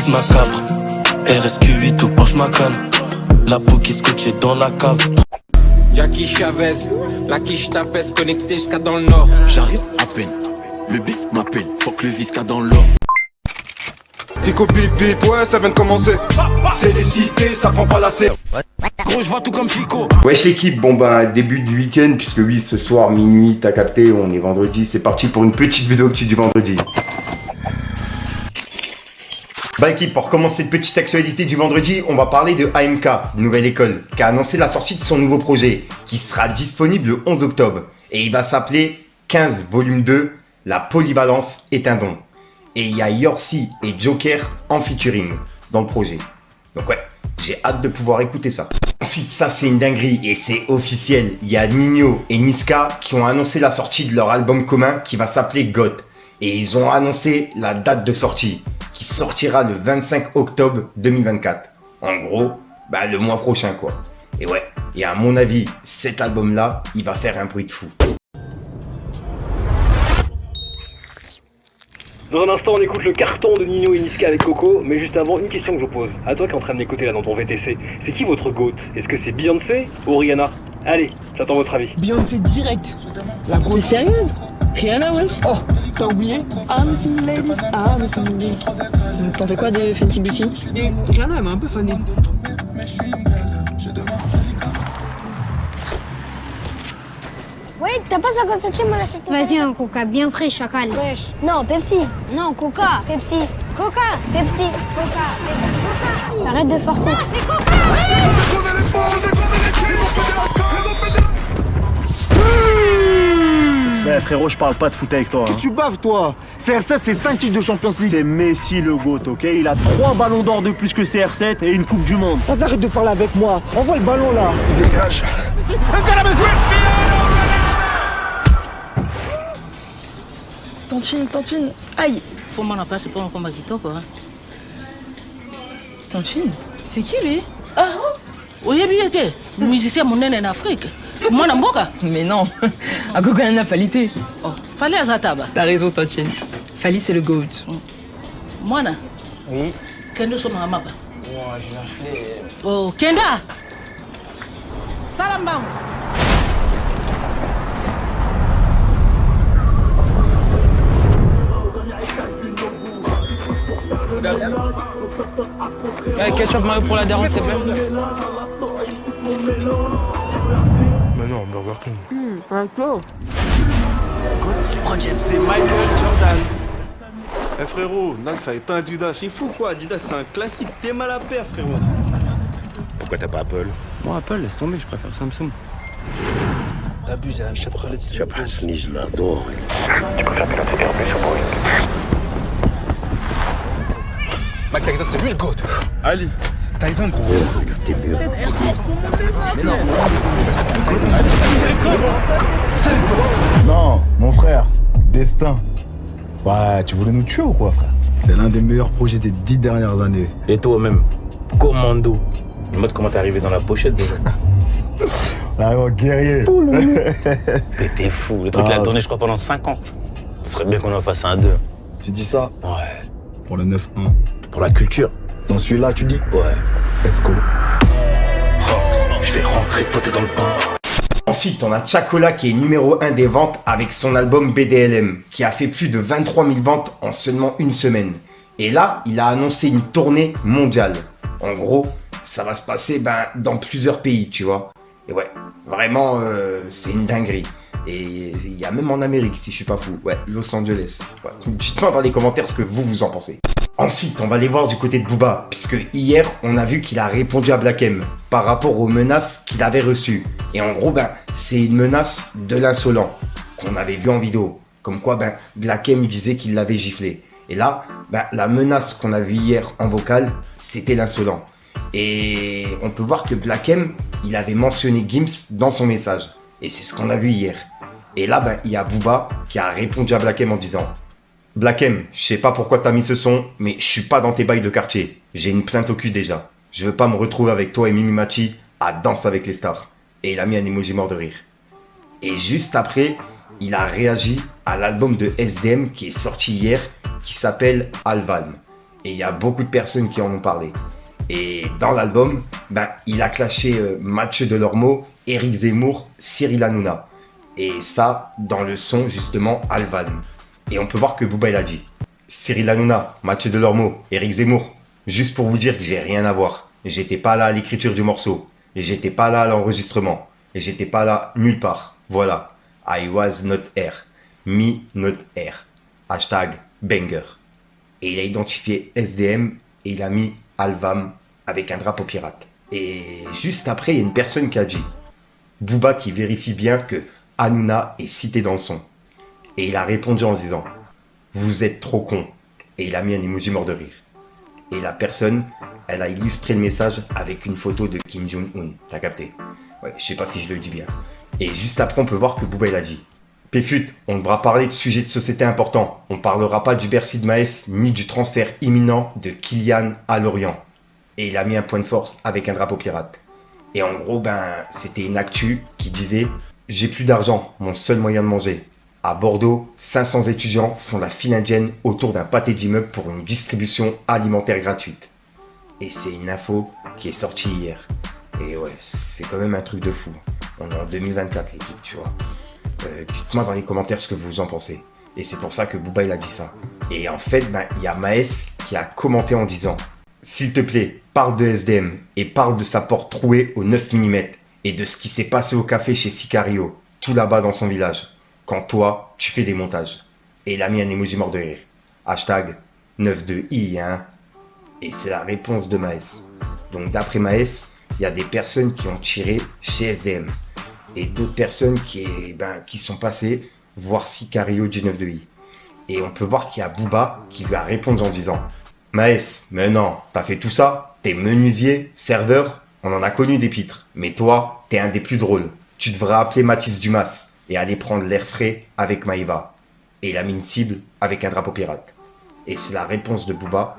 Big Macabre, RSQ8 ou Porsche Macan. La peau qui scotchée dans la cave. Jackie Chavez, la quiche t'apaise, connecté jusqu'à dans le nord. J'arrive à peine, le bif m'appelle, faut que le visca dans l'or. Fico bip bip, ouais ça vient de commencer. C'est les cités, ça prend pas la serre. Gros je vois tout comme Fico. Wesh l'équipe, bon bah début du week-end, puisque oui ce soir minuit t'as capté, on est vendredi, c'est parti pour une petite vidéo actu du vendredi. Bah équipe, pour commencer cette petite actualité du vendredi, on va parler de AMK, nouvelle école, qui a annoncé la sortie de son nouveau projet, qui sera disponible le 11 octobre. Et il va s'appeler 15 volume 2, la polyvalence est un don. Et il y a Yorsi et Joker en featuring dans le projet. Donc ouais, j'ai hâte de pouvoir écouter ça. Ensuite, ça c'est une dinguerie et c'est officiel. Il y a Nino et Niska qui ont annoncé la sortie de leur album commun qui va s'appeler God. Et ils ont annoncé la date de sortie, qui sortira le 25 octobre 2024. En gros, bah le mois prochain quoi. Et ouais, et à mon avis, cet album-là, il va faire un bruit de fou. Dans un instant, on écoute le carton de Nino et Niska avec Coco, mais juste avant, une question que je vous pose. À toi qui es en train de m'écouter là dans ton VTC, c'est qui votre GOAT? Est-ce que c'est Beyoncé ou Rihanna? Allez, j'attends votre avis. Beyoncé direct. La grosse. T'es sérieuse? Rihanna, wesh? Oh, t'as oublié? I'm a single ladies, I'm a single lady. T'en fais quoi de Fenty Beauty? Et Rihanna, elle m'a un peu fané. Ouais, t'as pas 50 centimes à l'acheter. Vas-y, un coca bien frais, chacal. Wesh. Non, Pepsi. Non, coca. Pepsi. Coca. Pepsi. Coca. Pepsi. Coca. Arrête de forcer. Ah, c'est coca. Ouais frérot, je parle pas de foot avec toi. Qu'est-ce que tu baves toi? CR7 c'est 5 titres de Champions League. C'est Messi le GOAT, ok? Il a 3 ballons d'or de plus que CR7 et une coupe du monde. Vas-y, arrête de parler avec moi. Envoie le ballon là. Tu dégages. Tantine. Aïe. Faut m'en appeler, c'est pas un combat qui quoi. Tantine? C'est qui lui? Ah, oui, bien été. Musicien mon en Afrique. Moi, Namboka. Mais non. À Goganana Falité. Oh, fallait à Zataba. T'as raison, Tantine. Fali, c'est le GOAT. Moi, na. Oui. Kendo sur ma mapa. Moi, je l'ai reflé. Oh, Kenda. Salam bang. Ketchup mayo pour la dernière, s'il te plaît. Mais non, Burger King. C'est Michael Jordan. Eh frérot, Nike ça a éteint Adidas. Il faut quoi, Adidas, c'est un classique. T'es mal à perdre, frérot. Pourquoi t'as pas Apple? Moi, Apple, laisse tomber, je préfère Samsung. T'abuses, hein, Cheb Hasni, je l'adore. Mike Tyson c'est lui le GOAT. Ali. Tyson, gros. T'es mieux. Mais non. Non, mon frère, Destin. Ouais, tu voulais nous tuer ou quoi, frère? C'est l'un des meilleurs projets des 10 dernières années. Et toi-même, Commando. Dis-moi comment t'es arrivé dans la pochette déjà. Vraiment guerrier. Mais t'es fou, le truc il a tourné je crois pendant 5 ans. Ce serait bien qu'on en fasse un 2. Tu dis ça? Ouais. Pour le 9-1. Pour la culture. Dans celui-là, tu dis? Ouais. Let's go. Je vais rentrer poté dans le pain. Ensuite, on a Chacola qui est numéro 1 des ventes avec son album BDLM, qui a fait plus de 23 000 ventes en seulement une semaine. Et là, il a annoncé une tournée mondiale. En gros, ça va se passer dans plusieurs pays, tu vois. Et ouais, vraiment, c'est une dinguerie. Et il y a même en Amérique, si je suis pas fou. Ouais, Los Angeles. Ouais. Dites-moi dans les commentaires ce que vous en pensez. Ensuite, on va aller voir du côté de Booba, puisque hier, on a vu qu'il a répondu à Black M par rapport aux menaces qu'il avait reçues. Et en gros, c'est une menace de l'insolent qu'on avait vu en vidéo. Comme quoi, Black M disait qu'il l'avait giflé. Et là, la menace qu'on a vue hier en vocal, c'était l'insolent. Et on peut voir que Black M, il avait mentionné Gims dans son message. Et c'est ce qu'on a vu hier. Et là, il y a Booba qui a répondu à Black M en disant: Black M, je sais pas pourquoi t'as mis ce son, mais je suis pas dans tes bails de quartier. J'ai une plainte au cul déjà. Je veux pas me retrouver avec toi et Mimi Machi à Danse avec les stars. Et il a mis un emoji mort de rire. Et juste après, il a réagi à l'album de SDM qui est sorti hier, qui s'appelle Alvalm. Et il y a beaucoup de personnes qui en ont parlé. Et dans l'album, il a clashé Mathieu Delormeau, Éric Zemmour, Cyril Hanouna. Et ça, dans le son, justement, Alvan. Et on peut voir que Booba, il a dit Cyril Hanouna, Mathieu Delormeau, Éric Zemmour, juste pour vous dire que j'ai rien à voir. J'étais pas là à l'écriture du morceau. Et j'étais pas là à l'enregistrement. Et j'étais pas là nulle part. Voilà. I was not here. Me not here. Hashtag banger. Et il a identifié SDM et il a mis Alvam avec un drapeau pirate. Et juste après, il y a une personne qui a dit Booba qui vérifie bien que Hanouna est cité dans le son. Et il a répondu en disant vous êtes trop con. Et il a mis un emoji mort de rire. Et la personne, elle a illustré le message avec une photo de Kim Jong-un. T'as capté? Ouais, je sais pas si je le dis bien. Et juste après, on peut voir que Booba, il a dit Péfut, on devra parler de sujets de société importants. On parlera pas du Bercy de Maës, ni du transfert imminent de Kylian à Lorient. Et il a mis un point de force avec un drapeau pirate. Et en gros, c'était une actu qui disait j'ai plus d'argent, mon seul moyen de manger. À Bordeaux, 500 étudiants font la file indienne autour d'un pâté d'immeuble pour une distribution alimentaire gratuite. Et c'est une info qui est sortie hier. Et ouais, c'est quand même un truc de fou. On est en 2024, l'équipe, tu vois. Dites-moi dans les commentaires ce que vous en pensez. Et c'est pour ça que Booba, il a dit ça. Et en fait, il y a Maës qui a commenté en disant s'il te plaît, parle de SDM et parle de sa porte trouée au 9 mm et de ce qui s'est passé au café chez Sicario, tout là-bas dans son village, quand toi, tu fais des montages. Et il a mis un emoji mort de rire. Hashtag 92i, hein. Et c'est la réponse de Maës. Donc d'après Maës, il y a des personnes qui ont tiré chez SDM. Et d'autres personnes qui sont passées voir Sicario du 92i. Et on peut voir qu'il y a Booba qui lui a répondu en disant Maës, mais non, t'as fait tout ça, t'es menuisier, serveur, on en a connu des pitres. Mais toi, t'es un des plus drôles. Tu devrais appeler Mathis Dumas et aller prendre l'air frais avec Maïva. Et il a mis une cible avec un drapeau pirate. Et c'est la réponse de Booba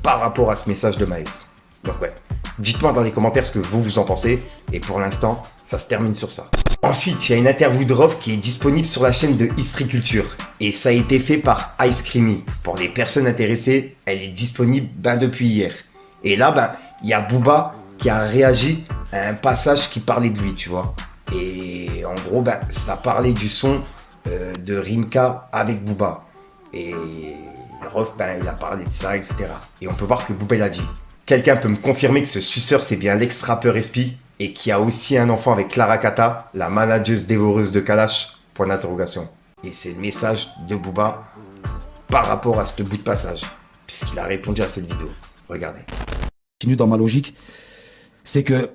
par rapport à ce message de Maës. Donc ouais, dites-moi dans les commentaires ce que vous en pensez. Et pour l'instant, ça se termine sur ça. Ensuite, il y a une interview de Rof qui est disponible sur la chaîne de History Culture. Et ça a été fait par Ice Creamy. Pour les personnes intéressées, elle est disponible depuis hier. Et là, il y a Booba qui a réagi à un passage qui parlait de lui, tu vois. Et en gros, ça parlait du son de Rimka avec Booba. Et Rof, il a parlé de ça, etc. Et on peut voir que Booba, il a dit quelqu'un peut me confirmer que ce suceur, c'est bien l'ex-rappeur Espi et qui a aussi un enfant avec Clara Kata, la manageuse dévoreuse de Kalash, point d'interrogation. Et c'est le message de Booba par rapport à ce bout de passage, puisqu'il a répondu à cette vidéo. Regardez. Continue dans ma logique, c'est que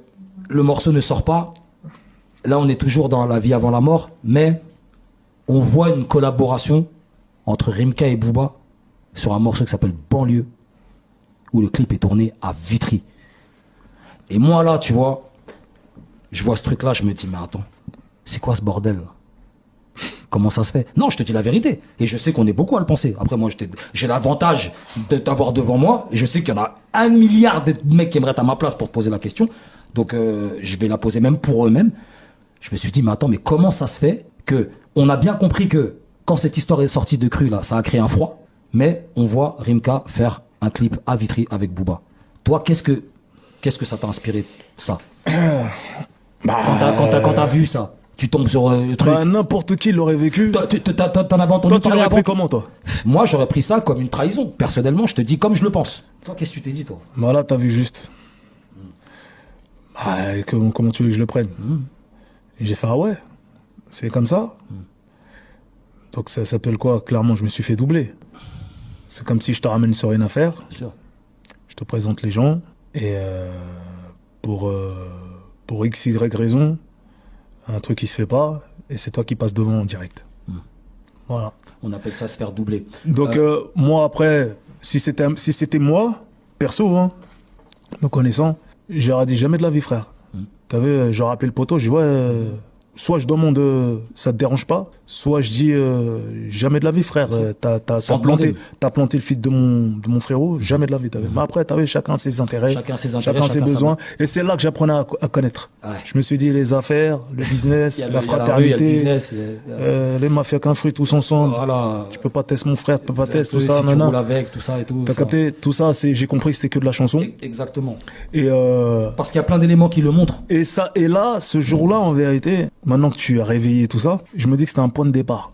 le morceau ne sort pas. Là, on est toujours dans la vie avant la mort, mais on voit une collaboration entre Rimka et Booba sur un morceau qui s'appelle Banlieue, où le clip est tourné à Vitry. Et moi, là, tu vois, je vois ce truc-là, je me dis, mais attends, c'est quoi ce bordel là? Comment ça se fait? Non, je te dis la vérité. Et je sais qu'on est beaucoup à le penser. Après, moi, j'ai l'avantage de t'avoir devant moi. Et je sais qu'il y en a 1 milliard de mecs qui aimeraient être à ma place pour te poser la question. Donc, je vais la poser même pour eux-mêmes. Je me suis dit, mais attends, mais comment ça se fait que on a bien compris que quand cette histoire est sortie de Cru, là, ça a créé un froid. Mais on voit Rimka faire un clip à Vitry avec Booba. Toi, qu'est-ce que ça t'a inspiré, ça? Quand t'as vu ça, tu tombes sur le truc. N'importe qui l'aurait vécu. T'en avais entendu toi, tu parler l'aurais avant? pris comment, toi? Moi, j'aurais pris ça comme une trahison. Personnellement, je te dis comme je le pense. Toi, qu'est-ce que tu t'es dit, toi? Voilà, t'as vu juste. Comment tu veux que je le prenne? Et j'ai fait, ah ouais, c'est comme ça. Donc ça s'appelle quoi? Clairement, je me suis fait doubler. C'est comme si je te ramène sur une affaire. Je te présente les gens. Et pour X, Y raison, un truc qui se fait pas, et c'est toi qui passes devant en direct. Voilà. On appelle ça se faire doubler. Donc moi après, si c'était moi, perso, hein, me connaissant, j'aurais dit jamais de la vie, frère. T'as vu, j'aurais appelé le poteau, je dis ouais, soit je demande ça te dérange pas, soit je dis jamais de la vie frère, t'as planté le feat de mon frérot, jamais de la vie. Mais après t'avais chacun ses intérêts, chacun ses besoins, et c'est là que j'apprenais à connaître. Ouais. Je me suis dit les affaires, le business, la fraternité, les mafias qu'un fruit tous ensemble. Voilà. Tu peux pas tester mon frère, tu peux pas tester tout ça. Si tu roules avec, tout ça et tout. T'as capté tout ça, j'ai compris que c'était que de la chanson. Exactement. Et parce qu'il y a plein d'éléments qui le montrent. Et là, ce jour-là, en vérité, maintenant que tu as réveillé tout ça, je me dis que c'était un point de départ.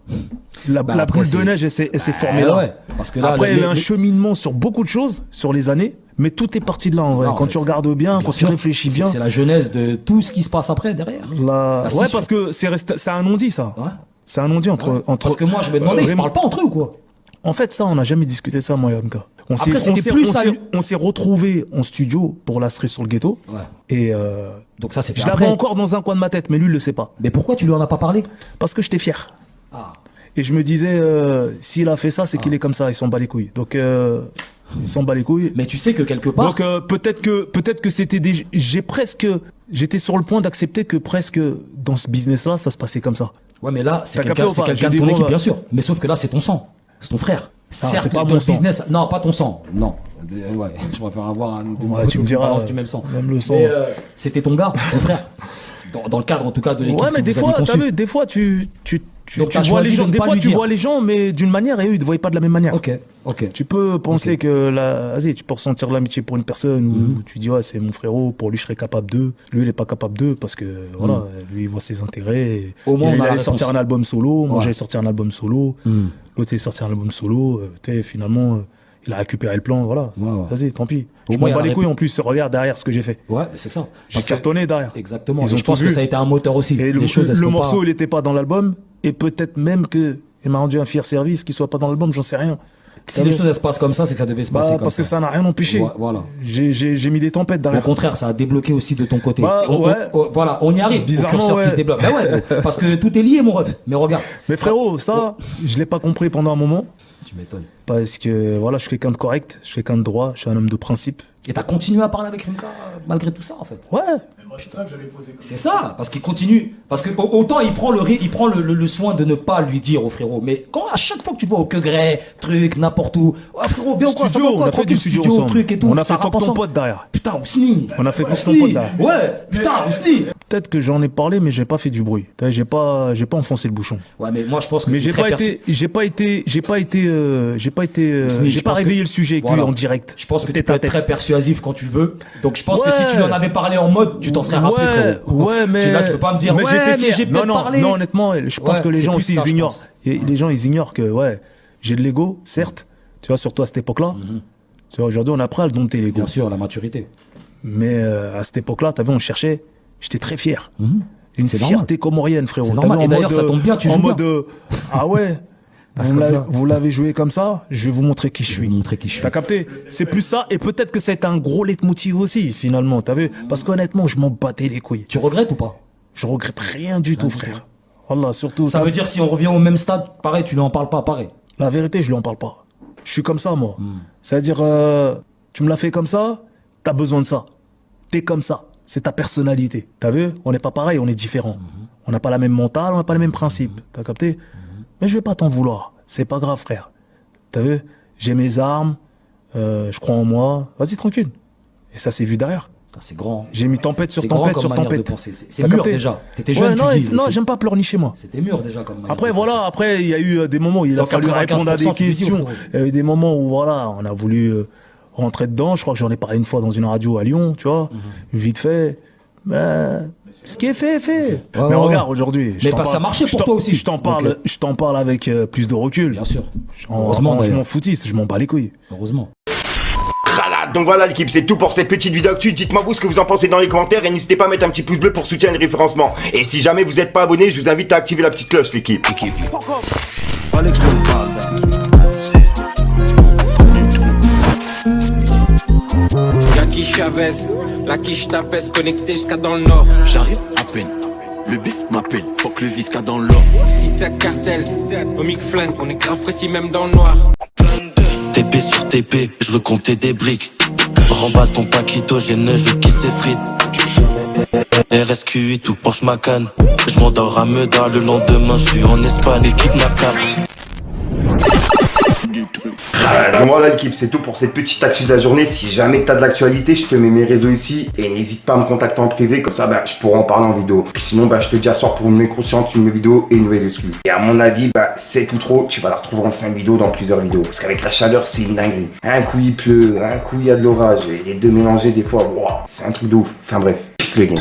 La boule de neige, elle s'est formée là. Ouais. Parce que là. Après, il y a eu un cheminement sur beaucoup de choses, sur les années, mais tout est parti de là en vrai. Quand tu regardes bien, quand tu réfléchis bien. C'est la genèse de tout ce qui se passe après, derrière. Ouais, parce que c'est un non-dit, ça. Ouais. C'est un non-dit entre. Parce que moi, je me demandais, ils se parlent pas entre eux ou quoi? En fait, ça, on n'a jamais discuté de ça, moi et Hamka. On s'est retrouvés en studio pour la cerise sur le ghetto. Ouais. Et donc ça, c'était je l'avais encore dans un coin de ma tête, mais lui, il le sait pas. Mais pourquoi tu lui en as pas parlé? Parce que j'étais fier. Ah. Et je me disais, s'il a fait ça, c'est qu'il est comme ça, il s'en bat les couilles. Donc, il s'en bat les couilles. Mais tu sais que quelque part. Donc, peut-être que c'était j'étais sur le point d'accepter que presque dans ce business-là, ça se passait comme ça. Ouais, mais là, c'est quelqu'un de ton équipe, bien sûr. Mais sauf que là, c'est ton sang. C'est ton frère. Certes, c'est pas mon business. Non, pas ton sang. Non. Ouais, je préfère avoir tu me diras du même sang. Même le sang. Mais c'était ton gars, ton frère. Dans le cadre, en tout cas, de l'équipe. Ouais, mais des fois, t'as vu, des fois, tu vois les gens. Des fois, tu vois les gens, mais d'une manière, et eux, ils te voient pas de la même manière. Ok. Tu peux penser que vas-y, tu peux ressentir l'amitié pour une personne, ou tu dis, ouais, c'est mon frérot, pour lui, je serais capable d'eux. Lui, il est pas capable d'eux, parce que, voilà, lui, il voit ses intérêts. Au moins, il allait sortir un album solo, moi, j'allais sortir un album solo. L'autre, il sortir un album solo. Finalement, il a récupéré le plan, voilà. Vas-y, tant pis. Je m'en bats les couilles en plus, regarde derrière ce que j'ai fait. Ouais, c'est ça. J'ai cartonné derrière. Exactement. Je pense que ça a été un moteur aussi. Et le morceau, il était pas dans l'album, et peut-être même que il m'a rendu un fier service qu'il soit pas dans l'album, j'en sais rien. Si les choses se passent comme ça, c'est que ça devait se passer comme ça. Parce que ça n'a rien empêché. Voilà. J'ai mis des tempêtes derrière. Au contraire, ça a débloqué aussi de ton côté. Voilà, on y arrive. Bizarrement, au curseur qui se débloque. Bah ouais, parce que tout est lié, mon ref. Mais regarde. Mais frérot, ça, je l'ai pas compris pendant un moment. Tu m'étonnes. Parce que voilà, je suis quelqu'un de correct, je suis quelqu'un de droit, je suis un homme de principe. Et t'as continué à parler avec Rimka malgré tout ça, en fait. Ouais. C'est ça que j'allais poser. C'est ça, parce qu'il continue. Parce que autant il prend le soin de ne pas lui dire au frérot, mais quand à chaque fois que tu vois au Quegré, truc, n'importe où, oh, frérot, bien quoi, ça va quoi, on a fait du studio truc et tout. On a fait fuck ton pote derrière. Putain, Ousni. On a fait fuck ton pote derrière. Ouais, putain, Ousni. Peut-être que j'en ai parlé, mais j'ai pas fait du bruit. J'ai pas enfoncé le bouchon. Ouais, mais moi je pense que. Mais j'ai pas réveillé le sujet avec lui en direct. Je pense que tu peux être très persuasif quand tu veux. Donc je pense que si tu lui en avais parlé en mode, tu t'en serais rappelé, frérot. Ouais, mais là tu peux pas me dire mais j'ai peut-être parlé. Non, honnêtement, je pense que les gens aussi ils ignorent. Les gens ils ignorent que j'ai de l'ego, certes. Tu vois, surtout à cette époque-là. Tu vois, aujourd'hui on apprend à le dompter l'ego. Bien sûr, la maturité. Mais à cette époque-là, t'as vu, on cherchait. J'étais très fier. Une fierté comorienne, frérot. C'est normal. Et d'ailleurs, ça tombe bien, tu joues bien. Ah ouais. Vous l'avez joué comme ça, je vais vous montrer qui je suis. T'as capté? C'est plus ça, et peut-être que ça a été un gros leitmotiv aussi, finalement, t'as vu? Parce qu'honnêtement, je m'en battais les couilles. Tu regrettes ou pas? Je regrette rien du tout, frère. Voilà, surtout. Ça veut dire si on revient au même stade, pareil, tu lui en parles pas, pareil. La vérité, je lui en parle pas. Je suis comme ça, moi. C'est-à-dire, tu me l'as fait comme ça, t'as besoin de ça. T'es comme ça. C'est ta personnalité. T'as vu? On n'est pas pareil, on est différents. On n'a pas la même mentale, on n'a pas les mêmes principes. T'as capté? Mais je vais pas t'en vouloir. C'est pas grave, frère. T'as vu? J'ai mes armes, je crois en moi. Vas-y, tranquille. Et ça s'est vu derrière. C'est grand. J'ai mis tempête sur tempête sur tempête. C'est mûr déjà. T'étais jeune, tu dis. Non, j'aime pas pleurnicher, moi. C'était mûr déjà comme manière. Après, voilà, après, il y a eu des moments où il a fallu répondre à des questions. Il y a eu des moments où, voilà, on a voulu rentrer dedans. Je crois que j'en ai parlé une fois dans une radio à Lyon, tu vois. Vite fait. Ce qui est fait est fait. Mais regarde, aujourd'hui. Mais ça marchait pour toi aussi. Je t'en parle avec plus de recul. Bien sûr. Heureusement, je m'en foutiste, je m'en bats les couilles. Heureusement. Donc voilà l'équipe, c'est tout pour cette petite vidéo actu. Dites-moi vous ce que vous en pensez dans les commentaires et n'hésitez pas à mettre un petit pouce bleu pour soutenir le référencement. Et si jamais vous n'êtes pas abonné, je vous invite à activer la petite cloche l'équipe. Yaki Chavez, la quiche tapesse connectée jusqu'à dans le nord. J'arrive à peine, le bif m'appelle, faut que le visca dans l'or. Si c'est cartel, au mic flingue, on est grave précis même dans le noir. TP sur TP, je veux compter des briques. Remballe ton paquito, j'ai neige, je qui s'effrite. RSQ8 ou Porsche Macan. Je m'endors à Meda, le lendemain je suis en Espagne. Équipe Macabre. Donc voilà l'équipe, c'est tout pour cette petite actu de la journée. Si jamais t'as de l'actualité, je te mets mes réseaux ici et n'hésite pas à me contacter en privé, comme ça je pourrai en parler en vidéo. Puis sinon je te dis à soir pour une nouvelle crochante, une nouvelle vidéo et une nouvelle exclue. Et à mon avis, c'est tout trop, tu vas la retrouver en fin de vidéo dans plusieurs vidéos. Parce qu'avec la chaleur, c'est une dinguerie. Un coup il pleut, un coup il y a de l'orage et les deux mélangés des fois, wow, c'est un truc de ouf. Enfin bref, peace le game.